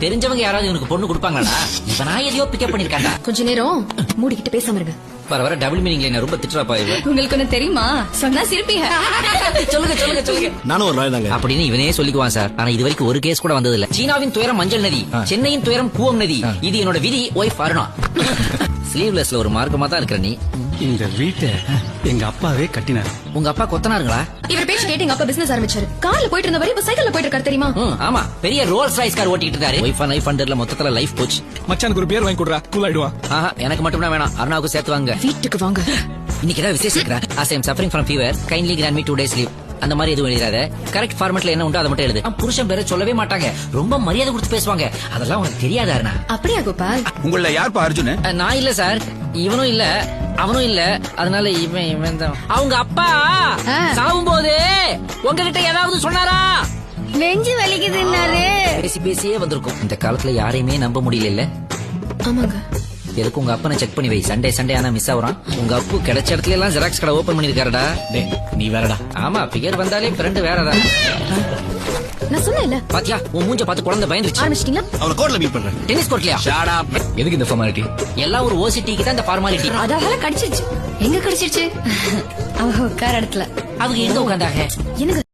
தெரிஞ்சவங்க யாராவது இவனுக்கு பொண்ணு கொடுப்பாங்களா? இப்ப நான் எதையோ பிக்கப் பண்ணிருக்காண்டா. கொஞ்ச நேரம் மூடிக்கிட்டு பேசாம இருங்க. வர வர டபுள் மீனிங்ல என்ன ரொம்ப திட்டுறாப்பா இவ. உங்களுக்கு ஒண்ணு தெரியுமா? சொன்னா சிரிப்பீங்க. சொல்லுங்க சொல்லுங்க சொல்லுங்க. நானும் ஒரு ராய் தாங்க அப்படின்னு இவனே சொல்லிக்குவான் சார். ஆனா இது வரைக்கும் ஒரு கேஸ் கூட வந்தது இல்ல. சீனாவின் துயரம் மஞ்சள் நதி, சென்னையின் துயரம் கூவம் நதி. இது என்னோட விதி. ஒய்ஃப் அருணா. ஸ்லீவ்லெஸ்ல ஒரு மார்க்கமா தான் இருக்கிற நீ. இந்த வீட்டை எங்க அப்பாவே கட்டினார். உங்க அப்பா கொத்தனாருங்களா? இவர் பேச்சு கேட்டு எங்க அப்பா பிசினஸ் ஆரம்பிச்சாரு. கார்ல போயிட்டு இருந்தவரை இப்ப சைக்கிள்ல போயிட்டு இருக்காரு தெரியுமா? ஆமா, பெரிய ரோல்ஸ் ராய்ஸ் கார் ஓட்டிட்டு இருக்காரு. ஒய்ஃப் அண்ட் லைஃப் அண்டர்ல மொத்தத்துல லைஃப் போச்சு. மச்சானுக்கு ஒரு பேர் வாங்கி கொடுறா, கூல் ஆயிடுவான். எனக்கு மட்டும் தான் வேணாம், அருணாவுக்கு சேர்த்து வாங்க. வீட்டுக்கு வாங்க. இன்னைக்கு ஏதாவது விசேஷம் இருக்கா? as I am suffering from fever, kindly grant me 2 days leave. அந்த மாதிரி எதுவும் எழுதாத. கரெக்ட் ஃபார்மட்ல என்ன உண்டோ அதை மட்டும் எழுது. புருஷன் பேரை சொல்லவே மாட்டாங்க, ரொம்ப மரியாதை கொடுத்து பேசுவாங்க. அதெல்லாம் உனக்கு தெரியாது அருணா. அப்படியா கோபால்? உங்கள யார்ப்பா அர்ஜுன்? நான் இல்ல சார், இவனும் இல்ல அவனும் இல்ல. அதனால இவன் தான். அவங்க அப்பா சாவும் போது உங்ககிட்ட ஏதாவது சொன்னாரா? நெஞ்சு வலிக்குதுன்னாரு. பேசி பேசியே வந்திருக்கும். இந்த காலத்துல யாரையுமே நம்ப முடியல. ஆமாங்க. எதுக்கு உங்க அப்பனை செக் பண்ணி வை. சண்டே சண்டே ஆனா மிஸ் ஆகுறான். உங்க அப்பு கிடைச்ச இடத்துல எல்லாம் ஜெராக்ஸ் கடை ஓபன் பண்ணிருக்காருடா. நீ வேறடா. ஆமா, பிகர் வந்தாலே ஃப்ரெண்ட் வேறதான். நான் சொன்னேன்ல. பாத்தியா, உன் மூஞ்ச பார்த்து குழந்தை பயந்துருச்சு. ஆரம்பிச்சிட்டீங்களா? அவளை கோர்ட்ல மீட் பண்றேன். டென்னிஸ் கோர்ட்லயா? எதுக்கு இந்த ஃபார்மாலிட்டி? எல்லாம் ஒரு ஓசிட்டிக்கு தான் இந்த ஃபார்மாலிட்டி. அதால கடிச்சிருச்சு. எங்க கடிச்சிருச்சு? அவ உட்கார இடத்துல. அவங்க எங்க உட்காந்தாங்க? எனக்கு